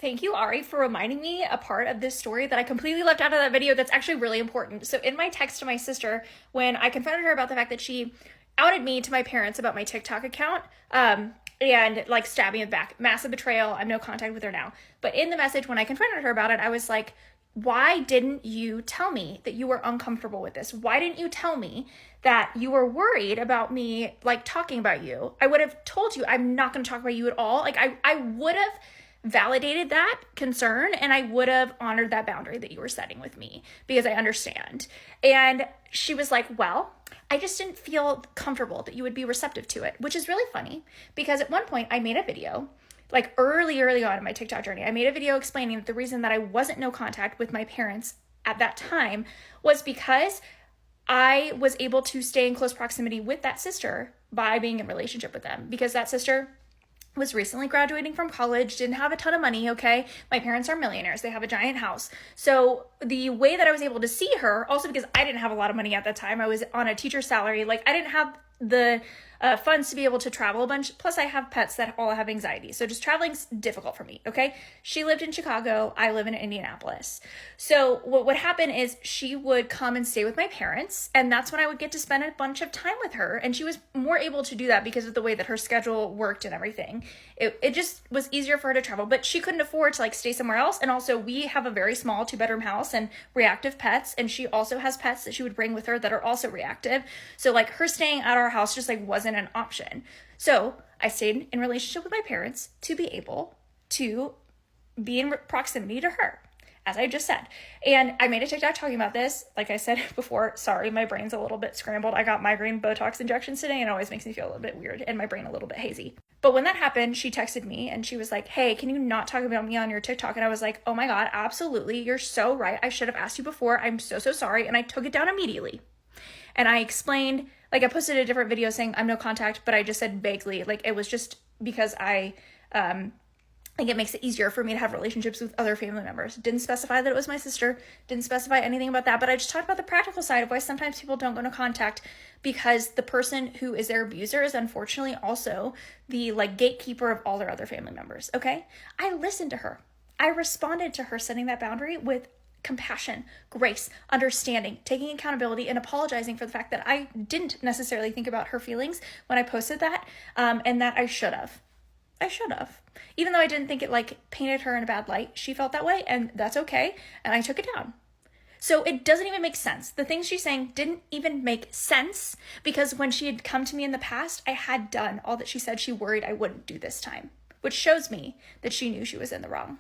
Thank you, Ari, for reminding me a part of this story that I completely left out of that video that's actually really important. So in my text to my sister, when I confronted her about the fact that she outed me to my parents about my TikTok account, and like stabbed me in the back, massive betrayal, I'm no contact with her now. But in the message, when I confronted her about it, I was like, why didn't you tell me that you were uncomfortable with this? Why didn't you tell me that you were worried about me like talking about you? I would have told you I'm not going to talk about you at all. Like I would have validated that concern and I would have honored that boundary that you were setting with me because I understand. And she was like, well, I just didn't feel comfortable that you would be receptive to it, which is really funny because at one point I made a video like early on in my TikTok journey. I made a video explaining that the reason that I wasn't no contact with my parents at that time was because I was able to stay in close proximity with that sister by being in relationship with them because that sister was recently graduating from college, didn't have a ton of money, okay? My parents are millionaires. They have a giant house. So the way that I was able to see her, also because I didn't have a lot of money at that time, I was on a teacher's salary, like I didn't have the funds to be able to travel a bunch. Plus I have pets that all have anxiety. So just traveling's difficult for me, okay? She lived in Chicago. I live in Indianapolis. So what would happen is she would come and stay with my parents. And that's when I would get to spend a bunch of time with her. And she was more able to do that because of the way that her schedule worked and everything. It just was easier for her to travel, but she couldn't afford to like stay somewhere else. And also we have a very small 2-bedroom house and reactive pets. And she also has pets that she would bring with her that are also reactive. So like her staying at our house just like wasn't an option. So I stayed in relationship with my parents to be able to be in proximity to her, as I just said. And I made a TikTok talking about this. Like I said before, sorry, my brain's a little bit scrambled. I got migraine Botox injections today and it always makes me feel a little bit weird and my brain a little bit hazy. But when that happened, she texted me and she was like, hey, can you not talk about me on your TikTok? And I was like, oh my God, absolutely. You're so right. I should have asked you before. I'm so sorry. And I took it down immediately. And I explained, like I posted a different video saying I'm no contact, but I just said vaguely, like it was just because I think it makes it easier for me to have relationships with other family members. Didn't specify that it was my sister, didn't specify anything about that, but I just talked about the practical side of why sometimes people don't go into contact because the person who is their abuser is unfortunately also the like gatekeeper of all their other family members, okay? I listened to her. I responded to her setting that boundary with compassion, grace, understanding, taking accountability, and apologizing for the fact that I didn't necessarily think about her feelings when I posted that, and that I should have. Even though I didn't think it like painted her in a bad light, she felt that way, and that's okay, and I took it down. So it doesn't even make sense. The things she's saying didn't even make sense because when she had come to me in the past, I had done all that she said she worried I wouldn't do this time, which shows me that she knew she was in the wrong.